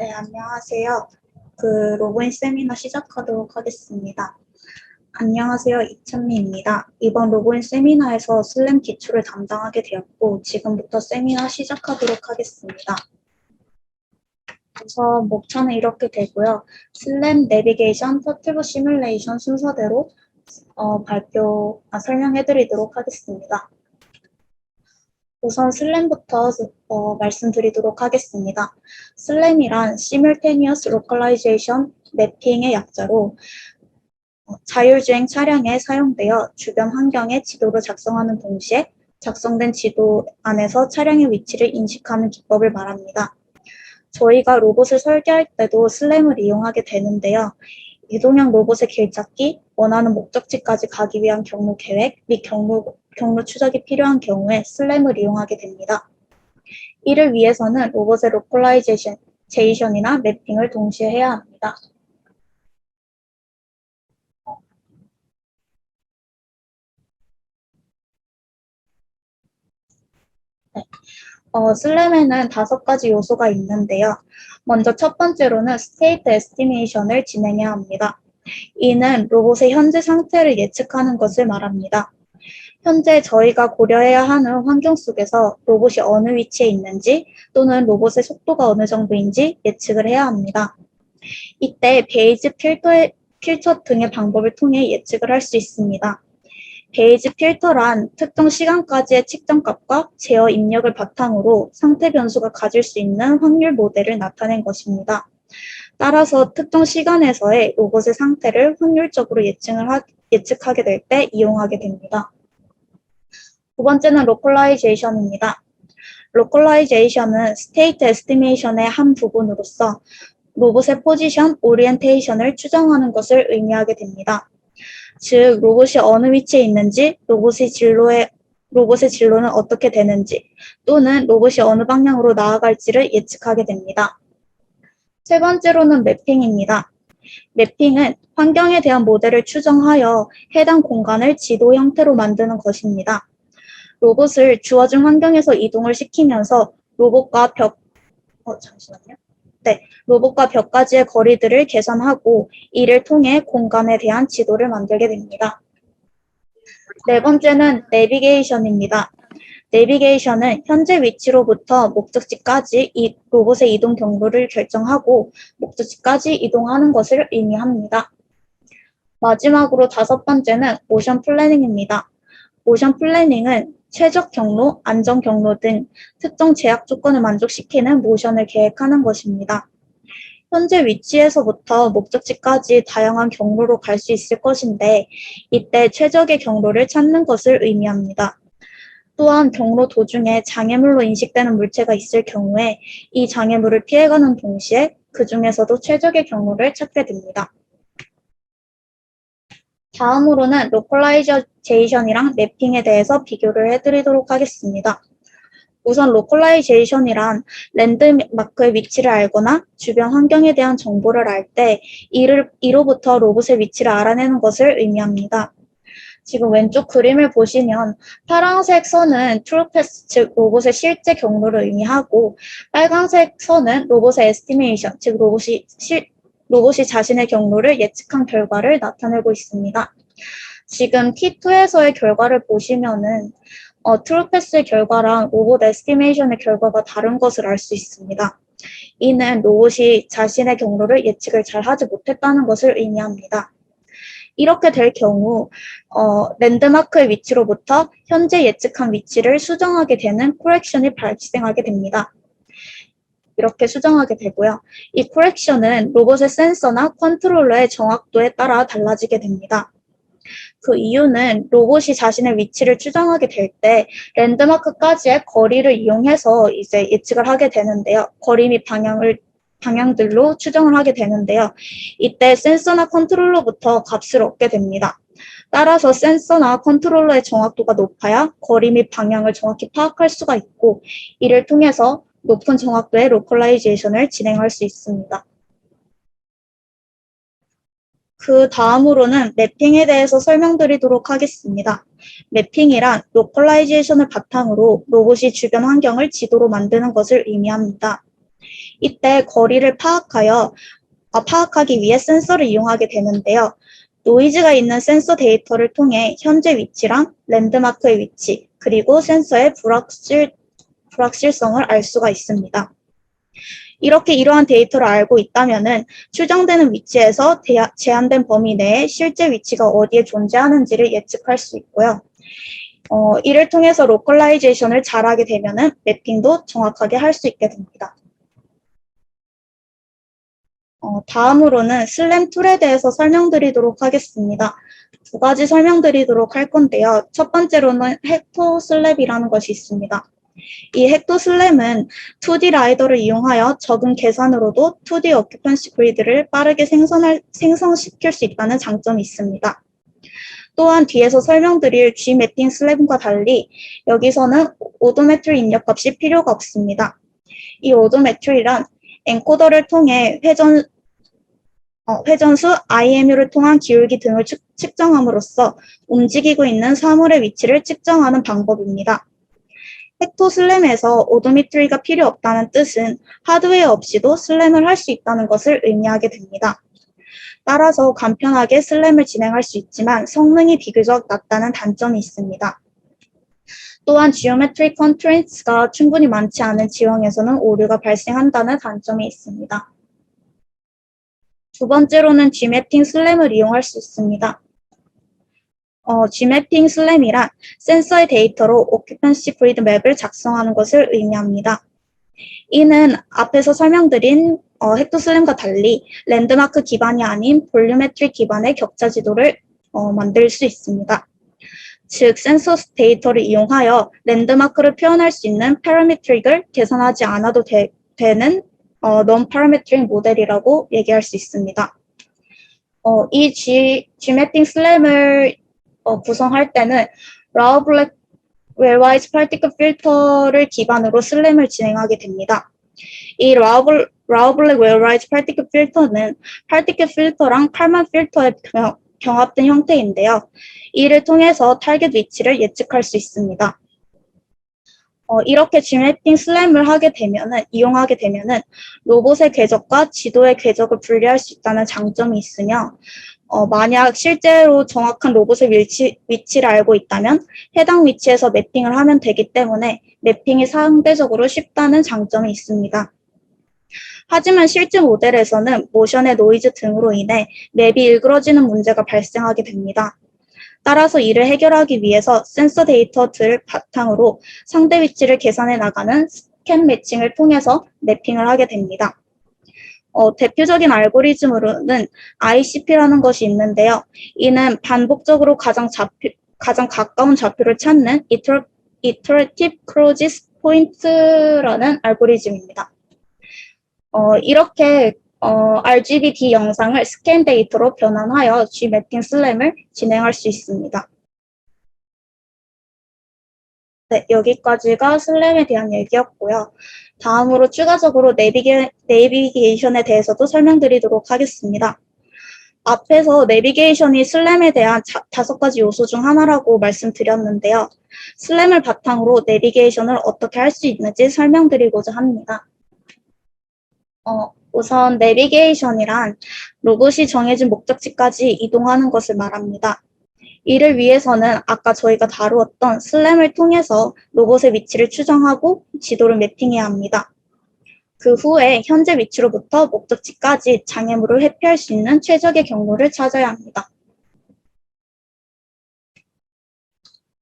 네, 안녕하세요. 로그인 세미나 시작하도록 하겠습니다. 안녕하세요. 이찬미입니다. 이번 로그인 세미나에서 슬램 기초를 담당하게 되었고, 지금부터 세미나 시작하도록 하겠습니다. 우선 목차는 이렇게 되고요. 슬램 내비게이션, 터틀보 시뮬레이션 순서대로 설명해 드리도록 하겠습니다. 우선 슬램부터 말씀드리도록 하겠습니다. 슬램이란 Simultaneous Localization Mapping의 약자로 자율주행 차량에 사용되어 주변 환경의 지도를 작성하는 동시에 작성된 지도 안에서 차량의 위치를 인식하는 기법을 말합니다. 저희가 로봇을 설계할 때도 슬램을 이용하게 되는데요. 이동형 로봇의 길찾기, 원하는 목적지까지 가기 위한 경로 계획 및 경로 추적이 필요한 경우에 슬램을 이용하게 됩니다. 이를 위해서는 로봇의 로컬라이제이션이나 매핑을 동시에 해야 합니다. 네. 슬램에는 5가지 요소가 있는데요. 먼저 첫 번째로는 스테이트 에스티메이션을 진행해야 합니다. 이는 로봇의 현재 상태를 예측하는 것을 말합니다. 현재 저희가 고려해야 하는 환경 속에서 로봇이 어느 위치에 있는지 또는 로봇의 속도가 어느 정도인지 예측을 해야 합니다. 이때 베이즈 필터 등의 방법을 통해 예측을 할 수 있습니다. 베이즈 필터란 특정 시간까지의 측정값과 제어 입력을 바탕으로 상태 변수가 가질 수 있는 확률 모델을 나타낸 것입니다. 따라서 특정 시간에서의 로봇의 상태를 확률적으로 예측하게 될 때 이용하게 됩니다. 두 번째는 로컬라이제이션입니다. 로컬라이제이션은 스테이트 에스티메이션의 한 부분으로서 로봇의 포지션, 오리엔테이션을 추정하는 것을 의미하게 됩니다. 즉, 로봇이 어느 위치에 있는지, 로봇의 진로는 어떻게 되는지, 또는 로봇이 어느 방향으로 나아갈지를 예측하게 됩니다. 세 번째로는 매핑입니다. 매핑은 환경에 대한 모델을 추정하여 해당 공간을 지도 형태로 만드는 것입니다. 로봇을 주어진 환경에서 이동을 시키면서 로봇과 몇 가지의 거리들을 계산하고 이를 통해 공간에 대한 지도를 만들게 됩니다. 네 번째는 내비게이션입니다. 내비게이션은 현재 위치로부터 목적지까지 로봇의 이동 경로를 결정하고 목적지까지 이동하는 것을 의미합니다. 마지막으로 5번째는 모션 플래닝입니다. 모션 플래닝은 최적 경로, 안전 경로 등 특정 제약 조건을 만족시키는 모션을 계획하는 것입니다. 현재 위치에서부터 목적지까지 다양한 경로로 갈 수 있을 것인데 이때 최적의 경로를 찾는 것을 의미합니다. 또한 경로 도중에 장애물로 인식되는 물체가 있을 경우에 이 장애물을 피해가는 동시에 그 중에서도 최적의 경로를 찾게 됩니다. 다음으로는 로컬라이제이션이랑 매핑에 대해서 비교를 해드리도록 하겠습니다. 우선 로컬라이제이션이란 랜드마크의 위치를 알거나 주변 환경에 대한 정보를 알 때 이로부터 로봇의 위치를 알아내는 것을 의미합니다. 지금 왼쪽 그림을 보시면 파란색 선은 트루패스, 즉 로봇의 실제 경로를 의미하고 빨간색 선은 로봇의 에스티메이션, 즉 로봇이 자신의 경로를 예측한 결과를 나타내고 있습니다. 지금 T2에서의 결과를 보시면은 트루패스의 결과랑 로봇 에스티메이션의 결과가 다른 것을 알 수 있습니다. 이는 로봇이 자신의 경로를 예측을 잘 하지 못했다는 것을 의미합니다. 이렇게 될 경우 랜드마크의 위치로부터 현재 예측한 위치를 수정하게 되는 코렉션이 발생하게 됩니다. 이렇게 수정하게 되고요. 이 코렉션은 로봇의 센서나 컨트롤러의 정확도에 따라 달라지게 됩니다. 그 이유는 로봇이 자신의 위치를 추정하게 될 때 랜드마크까지의 거리를 이용해서 이제 예측을 하게 되는데요. 거리 및 방향들로 추정을 하게 되는데요. 이때 센서나 컨트롤러부터 값을 얻게 됩니다. 따라서 센서나 컨트롤러의 정확도가 높아야 거리 및 방향을 정확히 파악할 수가 있고 이를 통해서 높은 정확도의 로컬라이제이션을 진행할 수 있습니다. 그 다음으로는 매핑에 대해서 설명드리도록 하겠습니다. 매핑이란 로컬라이제이션을 바탕으로 로봇이 주변 환경을 지도로 만드는 것을 의미합니다. 이때 거리를 파악하기 위해 센서를 이용하게 되는데요. 노이즈가 있는 센서 데이터를 통해 현재 위치랑 랜드마크의 위치, 그리고 센서의 불확실성을 알 수가 있습니다. 이렇게 이러한 데이터를 알고 있다면은 추정되는 위치에서 제한된 범위 내에 실제 위치가 어디에 존재하는지를 예측할 수 있고요. 이를 통해서 로컬라이제이션을 잘하게 되면은 매핑도 정확하게 할 수 있게 됩니다. 다음으로는 슬램 툴에 대해서 설명드리도록 하겠습니다. 두 가지 설명드리도록 할 건데요. 첫 번째로는 헥토 슬랩이라는 것이 있습니다. 이 헥토 슬램은 2D 라이더를 이용하여 적은 계산으로도 2D 오큐펀시 그리드를 빠르게 생성시킬 수 있다는 장점이 있습니다. 또한 뒤에서 설명드릴 G매핑 슬램과 달리 여기서는 오도메트리 입력 값이 필요가 없습니다. 이 오도메트리란 엔코더를 통해 회전수 IMU를 통한 기울기 등을 측정함으로써 움직이고 있는 사물의 위치를 측정하는 방법입니다. 헥토 슬램에서 오도메트리가 필요 없다는 뜻은 하드웨어 없이도 슬램을 할 수 있다는 것을 의미하게 됩니다. 따라서 간편하게 슬램을 진행할 수 있지만 성능이 비교적 낮다는 단점이 있습니다. 또한 Geometric Constraints가 충분히 많지 않은 지형에서는 오류가 발생한다는 단점이 있습니다. 두 번째로는 Gmapping 슬램을 이용할 수 있습니다. Gmapping 슬램이란 센서의 데이터로 Occupancy Grid 맵을 작성하는 것을 의미합니다. 이는 앞에서 설명드린 헥토슬램과 달리 랜드마크 기반이 아닌 볼륨메트릭 기반의 격자 지도를 만들 수 있습니다. 즉, 센서 데이터를 이용하여 랜드마크를 표현할 수 있는 파라메트릭을 계산하지 않아도 되는 non-parametric 모델이라고 얘기할 수 있습니다. 이 Gmapping 슬램을 구성할 때는 라우블랙 웰와이즈 파티클 필터를 기반으로 슬램을 진행하게 됩니다. 이 라우블랙 웰와이즈 파티클 필터는 파티클 필터랑 칼만 필터의 경합된 형태인데요. 이를 통해서 타겟 위치를 예측할 수 있습니다. 이렇게 Gmapping 슬램을 이용하게 되면은 로봇의 궤적과 지도의 궤적을 분리할 수 있다는 장점이 있으며 만약 실제로 정확한 로봇의 위치를 알고 있다면 해당 위치에서 매핑을 하면 되기 때문에 매핑이 상대적으로 쉽다는 장점이 있습니다. 하지만 실제 모델에서는 모션의 노이즈 등으로 인해 맵이 일그러지는 문제가 발생하게 됩니다. 따라서 이를 해결하기 위해서 센서 데이터들을 바탕으로 상대 위치를 계산해 나가는 스캔 매칭을 통해서 매핑을 하게 됩니다. 대표적인 알고리즘으로는 ICP라는 것이 있는데요. 이는 반복적으로 가장 가까운 좌표를 찾는 Iterative Closest Point라는 알고리즘입니다. 이렇게 RGB 영상을 스캔 데이터로 변환하여 G매핑 슬램을 진행할 수 있습니다. 네, 여기까지가 슬램에 대한 얘기였고요. 다음으로 추가적으로 내비게이션에 대해서도 설명드리도록 하겠습니다. 앞에서 내비게이션이 슬램에 대한 5가지 요소 중 하나라고 말씀드렸는데요. 슬램을 바탕으로 내비게이션을 어떻게 할 수 있는지 설명드리고자 합니다. 우선 내비게이션이란 로봇이 정해진 목적지까지 이동하는 것을 말합니다. 이를 위해서는 아까 저희가 다루었던 슬램을 통해서 로봇의 위치를 추정하고 지도를 매핑해야 합니다. 그 후에 현재 위치로부터 목적지까지 장애물을 회피할 수 있는 최적의 경로를 찾아야 합니다.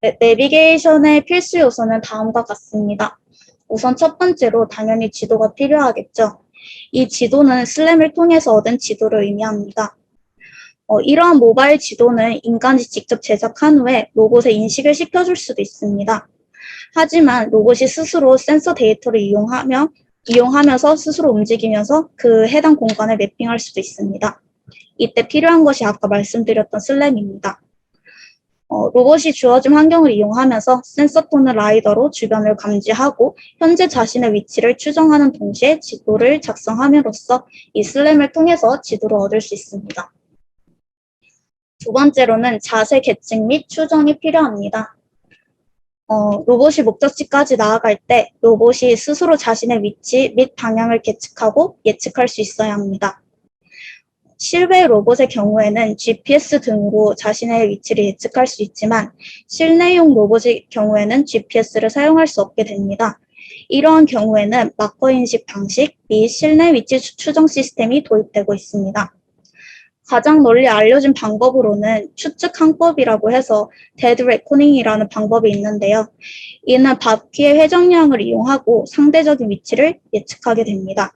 내비게이션의 필수 요소는 다음과 같습니다. 우선 첫 번째로 당연히 지도가 필요하겠죠. 이 지도는 슬램을 통해서 얻은 지도를 의미합니다. 이러한 모바일 지도는 인간이 직접 제작한 후에 로봇에 인식을 시켜줄 수도 있습니다. 하지만 로봇이 스스로 센서 데이터를 이용하면서 스스로 움직이면서 그 해당 공간을 매핑할 수도 있습니다. 이때 필요한 것이 아까 말씀드렸던 슬램입니다. 로봇이 주어진 환경을 이용하면서 센서 또는 라이더로 주변을 감지하고 현재 자신의 위치를 추정하는 동시에 지도를 작성함으로써 이 슬램을 통해서 지도를 얻을 수 있습니다. 두 번째로는 자세 계측 및 추정이 필요합니다. 로봇이 목적지까지 나아갈 때 로봇이 스스로 자신의 위치 및 방향을 계측하고 예측할 수 있어야 합니다. 실외 로봇의 경우에는 GPS 등으로 자신의 위치를 예측할 수 있지만 실내용 로봇의 경우에는 GPS를 사용할 수 없게 됩니다. 이러한 경우에는 마커 인식 방식 및 실내 위치 추정 시스템이 도입되고 있습니다. 가장 널리 알려진 방법으로는 추측 항법이라고 해서 데드 레코닝이라는 방법이 있는데요. 이는 바퀴의 회전량을 이용하고 상대적인 위치를 예측하게 됩니다.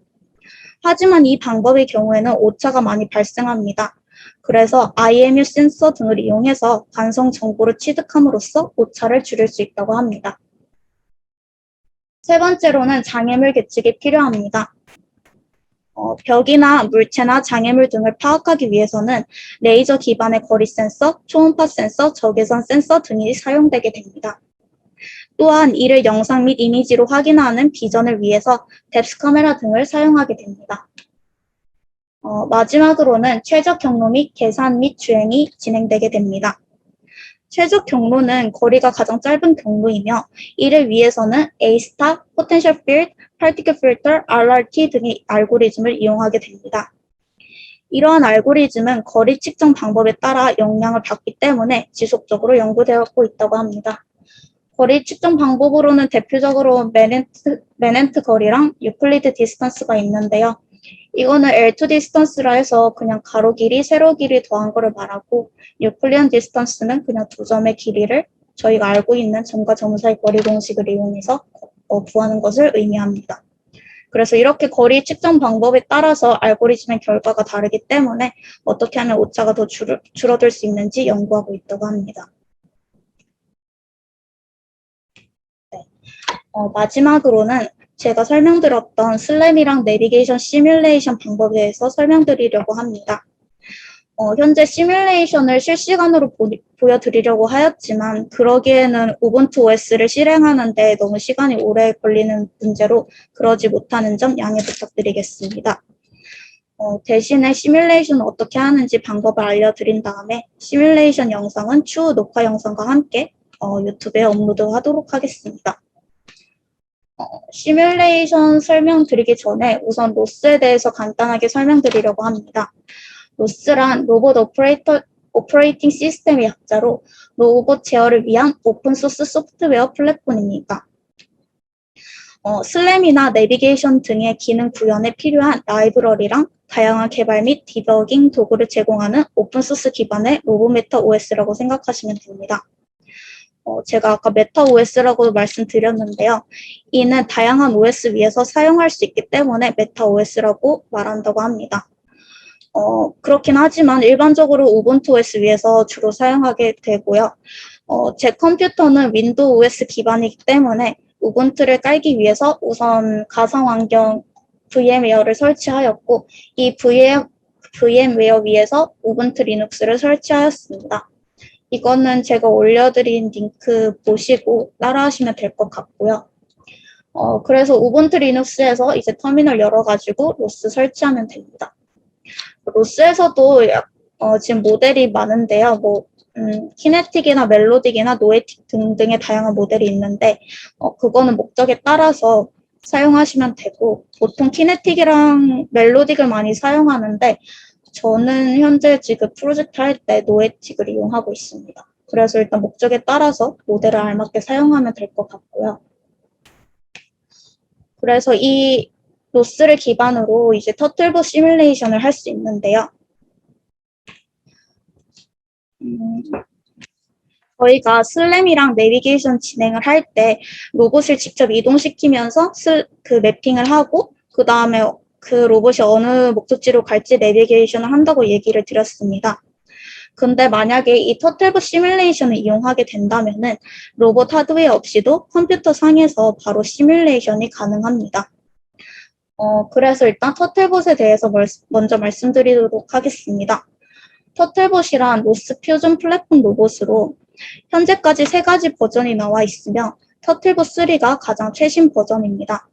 하지만 이 방법의 경우에는 오차가 많이 발생합니다. 그래서 IMU 센서 등을 이용해서 관성 정보를 취득함으로써 오차를 줄일 수 있다고 합니다. 세 번째로는 장애물 계측이 필요합니다. 벽이나 물체나 장애물 등을 파악하기 위해서는 레이저 기반의 거리 센서, 초음파 센서, 적외선 센서 등이 사용되게 됩니다. 또한 이를 영상 및 이미지로 확인하는 비전을 위해서 뎁스 카메라 등을 사용하게 됩니다. 마지막으로는 최적 경로 및 계산 및 주행이 진행되게 됩니다. 최적 경로는 거리가 가장 짧은 경로이며 이를 위해서는 A-star, potential field, particle filter, RRT 등의 알고리즘을 이용하게 됩니다. 이러한 알고리즘은 거리 측정 방법에 따라 영향을 받기 때문에 지속적으로 연구되고 있다고 합니다. 거리 측정 방법으로는 대표적으로 맨해튼 거리랑 유클리드 디스턴스가 있는데요. 이거는 L2 디스턴스라 해서 그냥 가로 길이, 세로 길이 더한 거를 말하고 유클리안 디스턴스는 그냥 두 점의 길이를 저희가 알고 있는 점과 점 사이 거리 공식을 이용해서 구하는 것을 의미합니다. 그래서 이렇게 거리 측정 방법에 따라서 알고리즘의 결과가 다르기 때문에 어떻게 하면 오차가 더 줄어들 수 있는지 연구하고 있다고 합니다. 네. 마지막으로는 제가 설명드렸던 슬램이랑 내비게이션 시뮬레이션 방법에 대해서 설명드리려고 합니다. 현재 시뮬레이션을 실시간으로 보여드리려고 하였지만 그러기에는 우분투 OS를 실행하는데 너무 시간이 오래 걸리는 문제로 그러지 못하는 점 양해 부탁드리겠습니다. 대신에 시뮬레이션을 어떻게 하는지 방법을 알려드린 다음에 시뮬레이션 영상은 추후 녹화 영상과 함께 유튜브에 업로드하도록 하겠습니다. 시뮬레이션 설명드리기 전에 우선 로스에 대해서 간단하게 설명드리려고 합니다. 로스란 로봇 오퍼레이팅 시스템의 약자로 로봇 제어를 위한 오픈소스 소프트웨어 플랫폼입니다. 슬램이나 내비게이션 등의 기능 구현에 필요한 라이브러리랑 다양한 개발 및 디버깅 도구를 제공하는 오픈소스 기반의 로봇 메타 OS라고 생각하시면 됩니다. 제가 아까 메타 OS라고 말씀드렸는데요. 이는 다양한 OS 위에서 사용할 수 있기 때문에 메타 OS라고 말한다고 합니다. 그렇긴 하지만 일반적으로 우분투 OS 위에서 주로 사용하게 되고요. 제 컴퓨터는 윈도우 OS 기반이기 때문에 우분투를 깔기 위해서 우선 가상 환경 VM웨어를 설치하였고 이 VM웨어 위에서 우분투 리눅스를 설치하였습니다. 이거는 제가 올려드린 링크 보시고 따라하시면 될 것 같고요. 그래서 우분투 리눅스에서 이제 터미널 열어가지고 로스 설치하면 됩니다. 로스에서도 지금 모델이 많은데요. 키네틱이나 멜로딕이나 노에틱 등등의 다양한 모델이 있는데 그거는 목적에 따라서 사용하시면 되고 보통 키네틱이랑 멜로딕을 많이 사용하는데 저는 현재 지금 프로젝트 할 때 노에틱을 이용하고 있습니다. 그래서 일단 목적에 따라서 모델을 알맞게 사용하면 될 것 같고요. 그래서 이 로스를 기반으로 이제 터틀봇 시뮬레이션을 할 수 있는데요. 저희가 슬램이랑 내비게이션 진행을 할 때 로봇을 직접 이동시키면서 그 매핑을 하고 그 다음에 그 로봇이 어느 목적지로 갈지 내비게이션을 한다고 얘기를 드렸습니다. 근데 만약에 이 터틀봇 시뮬레이션을 이용하게 된다면은 로봇 하드웨어 없이도 컴퓨터 상에서 바로 시뮬레이션이 가능합니다. 그래서 일단 터틀봇에 대해서 먼저 말씀드리도록 하겠습니다. 터틀봇이란 로스 퓨전 플랫폼 로봇으로 현재까지 3가지 버전이 나와 있으며 터틀봇 3가 가장 최신 버전입니다.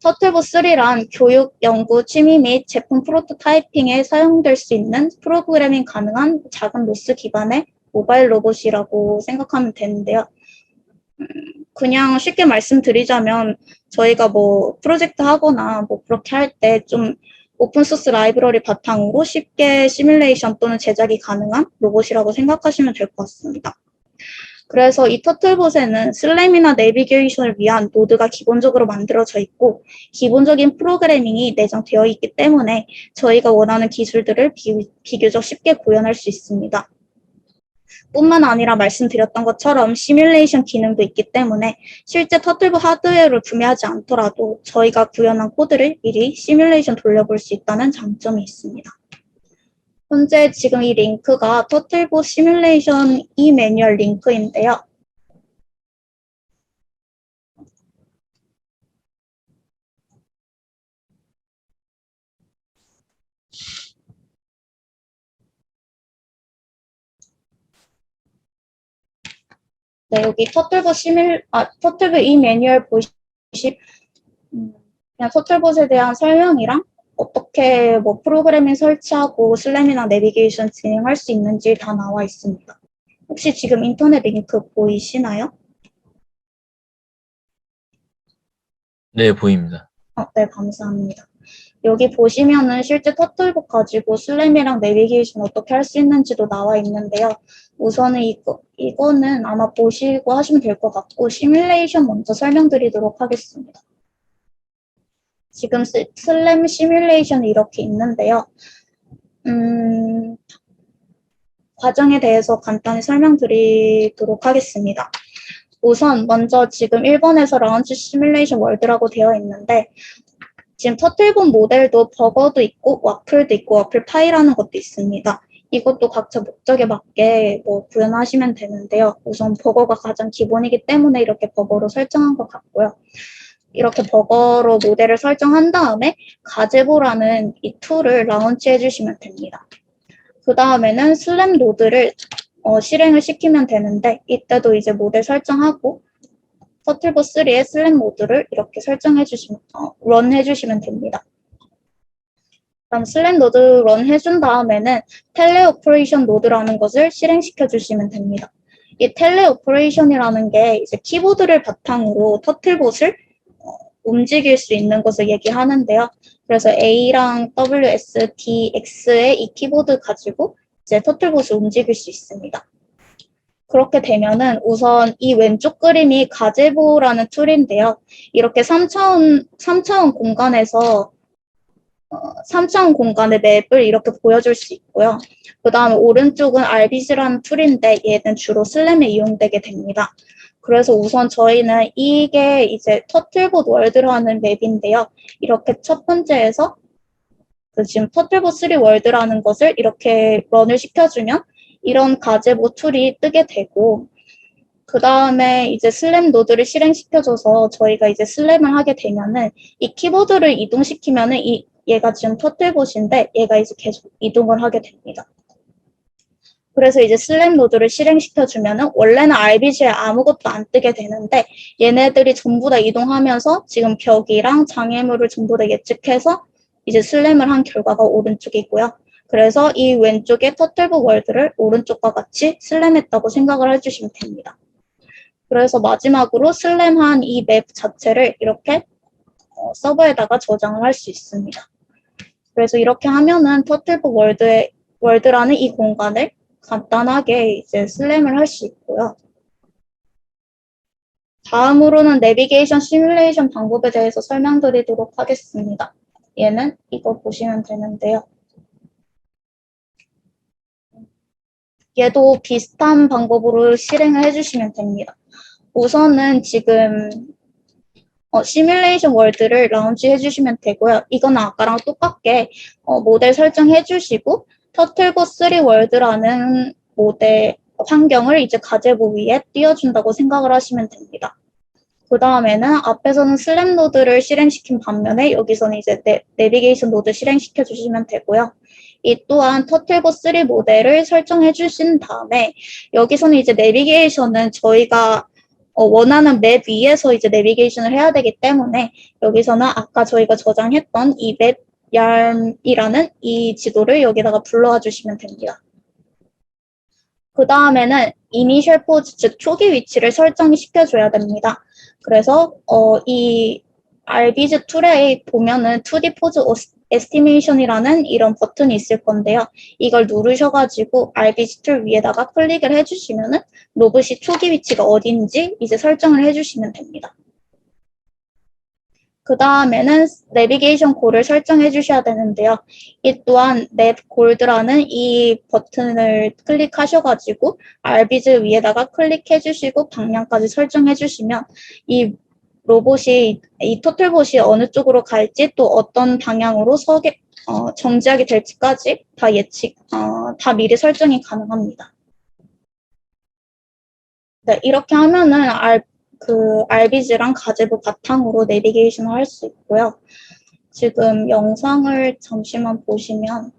터틀봇 3란 교육, 연구, 취미 및 제품 프로토타이핑에 사용될 수 있는 프로그래밍 가능한 작은 로스 기반의 모바일 로봇이라고 생각하면 되는데요. 그냥 쉽게 말씀드리자면 저희가 뭐 프로젝트 하거나 뭐 그렇게 할 때 좀 오픈소스 라이브러리 바탕으로 쉽게 시뮬레이션 또는 제작이 가능한 로봇이라고 생각하시면 될 것 같습니다. 그래서 이 터틀봇에는 슬램이나 내비게이션을 위한 노드가 기본적으로 만들어져 있고 기본적인 프로그래밍이 내장되어 있기 때문에 저희가 원하는 기술들을 비교적 쉽게 구현할 수 있습니다. 뿐만 아니라 말씀드렸던 것처럼 시뮬레이션 기능도 있기 때문에 실제 터틀봇 하드웨어를 구매하지 않더라도 저희가 구현한 코드를 미리 시뮬레이션 돌려볼 수 있다는 장점이 있습니다. 현재 지금 이 링크가 터틀봇 시뮬레이션 이 매뉴얼 링크인데요. 네, 여기 터틀봇 이 매뉴얼 그냥 터틀봇에 대한 설명이랑 어떻게 뭐 프로그래밍 설치하고 슬램이나 내비게이션 진행할 수 있는지 다 나와 있습니다. 혹시 지금 인터넷 링크 보이시나요? 네, 보입니다. 네, 감사합니다. 여기 보시면은 실제 터틀봇 가지고 슬램이랑 내비게이션 어떻게 할 수 있는지도 나와 있는데요. 우선은 이거는 아마 보시고 하시면 될 것 같고 시뮬레이션 먼저 설명드리도록 하겠습니다. 지금 슬램 시뮬레이션이 이렇게 있는데요. 과정에 대해서 간단히 설명드리도록 하겠습니다. 우선 먼저 지금 1번에서 라운치 시뮬레이션 월드라고 되어 있는데 지금 터틀봇 모델도 버거도 있고 와플도 있고 와플 파이라는 것도 있습니다. 이것도 각자 목적에 맞게 뭐 구현하시면 되는데요. 우선 버거가 가장 기본이기 때문에 이렇게 버거로 설정한 것 같고요. 이렇게 버거로 모델을 설정한 다음에 가제보라는 이 툴을 라운치해 주시면 됩니다. 그 다음에는 슬램 노드를 실행을 시키면 되는데 이때도 이제 모델 설정하고 터틀봇 3의 슬램 모드를 이렇게 런 해주시면 됩니다. 그럼 슬램 노드 런 해준 다음에는 텔레 오퍼레이션 노드라는 것을 실행시켜 주시면 됩니다. 이 텔레 오퍼레이션이라는 게 이제 키보드를 바탕으로 터틀봇을 움직일 수 있는 것을 얘기하는데요. 그래서 A랑 W, S, D, X의 이 키보드 가지고 이제 터틀봇을 움직일 수 있습니다. 그렇게 되면은 우선 이 왼쪽 그림이 가제보라는 툴인데요. 이렇게 3차원 공간에서 3차원 공간의 맵을 이렇게 보여줄 수 있고요. 그 다음에 오른쪽은 RBG라는 툴인데 얘는 주로 슬램에 이용되게 됩니다. 그래서 우선 저희는 이게 이제 터틀봇 월드라는 맵인데요. 이렇게 첫 번째에서 지금 터틀봇 3 월드라는 것을 이렇게 런을 시켜주면 이런 가제보 툴이 뜨게 되고 그 다음에 이제 슬램 노드를 실행시켜줘서 저희가 이제 슬램을 하게 되면은 이 키보드를 이동시키면은 얘가 지금 터틀봇인데 얘가 이제 계속 이동을 하게 됩니다. 그래서 이제 슬램 노드를 실행시켜주면은 원래는 RBG에 아무것도 안 뜨게 되는데 얘네들이 전부 다 이동하면서 지금 벽이랑 장애물을 전부 다 예측해서 이제 슬램을 한 결과가 오른쪽이고요. 그래서 이 왼쪽에 터틀봇 월드를 오른쪽과 같이 슬램했다고 생각을 해주시면 됩니다. 그래서 마지막으로 슬램한 이 맵 자체를 이렇게 서버에다가 저장을 할 수 있습니다. 그래서 이렇게 하면은 터틀봇 월드라는 이 공간을 간단하게 이제 슬램을 할 수 있고요. 다음으로는 내비게이션 시뮬레이션 방법에 대해서 설명드리도록 하겠습니다. 얘는 이거 보시면 되는데요. 얘도 비슷한 방법으로 실행을 해주시면 됩니다. 우선은 지금 시뮬레이션 월드를 라운치 해주시면 되고요. 이건 아까랑 똑같게 모델 설정해주시고 터틀봇 3 월드라는 모델 환경을 이제 가제보 위에 띄워준다고 생각을 하시면 됩니다. 그 다음에는 앞에서는 슬램 노드를 실행시킨 반면에 여기서는 이제 내비게이션 노드 실행시켜 주시면 되고요. 이 또한 터틀봇 3 모델을 설정해 주신 다음에 여기서는 이제 내비게이션은 저희가 원하는 맵 위에서 이제 내비게이션을 해야 되기 때문에 여기서는 아까 저희가 저장했던 이 맵 yarn이라는 이 지도를 여기다가 불러와 주시면 됩니다. 그 다음에는 이니셜 포즈, 즉 초기 위치를 설정시켜줘야 됩니다. 그래서 이 RBZ 툴에 보면은 2D 포즈 에스티메이션이라는 이런 버튼이 있을 건데요. 이걸 누르셔가지고 RBZ 툴 위에다가 클릭을 해주시면은 로봇이 초기 위치가 어딘지 이제 설정을 해주시면 됩니다. 그 다음에는 내비게이션 골을 설정해 주셔야 되는데요. 이 또한 랩 골드라는 이 버튼을 클릭하셔가지고 RBZ 위에다가 클릭해 주시고 방향까지 설정해 주시면 이 로봇이, 이 토틀봇이 어느 쪽으로 갈지 또 어떤 방향으로 정지하게 될지까지 다 다 미리 설정이 가능합니다. 네, 이렇게 하면은 RBG랑 가제부 바탕으로 내비게이션을 할 수 있고요. 지금 영상을 잠시만 보시면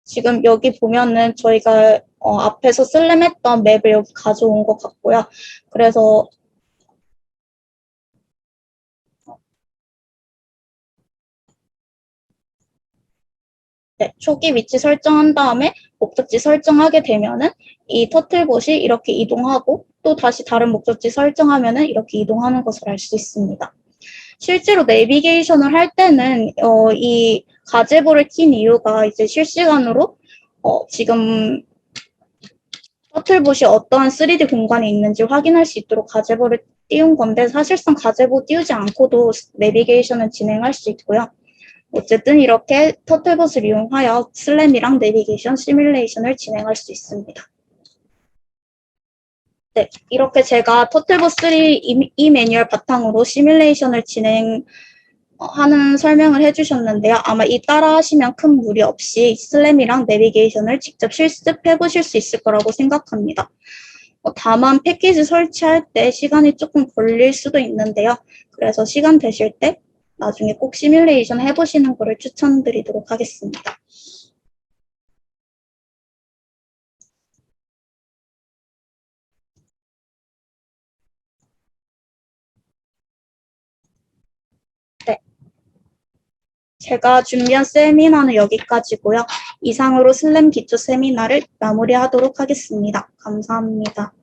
지금 여기 보면은 저희가 앞에서 슬램했던 맵을 여기 가져온 것 같고요. 그래서 네, 초기 위치 설정한 다음에 목적지 설정하게 되면은 이 터틀봇이 이렇게 이동하고 또 다시 다른 목적지 설정하면은 이렇게 이동하는 것을 알 수 있습니다. 실제로 내비게이션을 할 때는 이 가제부를 킨 이유가 이제 실시간으로 지금 터틀봇이 어떠한 3D 공간에 있는지 확인할 수 있도록 가제부를 띄운 건데 사실상 가제부 띄우지 않고도 내비게이션을 진행할 수 있고요. 어쨌든 이렇게 터틀봇을 이용하여 슬램이랑 내비게이션 시뮬레이션을 진행할 수 있습니다. 네, 이렇게 제가 터틀봇 3 이 매뉴얼 바탕으로 시뮬레이션을 진행하는 설명을 해주셨는데요. 아마 이 따라 하시면 큰 무리 없이 슬램이랑 내비게이션을 직접 실습해 보실 수 있을 거라고 생각합니다. 다만 패키지 설치할 때 시간이 조금 걸릴 수도 있는데요. 그래서 시간 되실 때 나중에 꼭 시뮬레이션 해보시는 거를 추천드리도록 하겠습니다. 네. 제가 준비한 세미나는 여기까지고요. 이상으로 슬램 기초 세미나를 마무리하도록 하겠습니다. 감사합니다.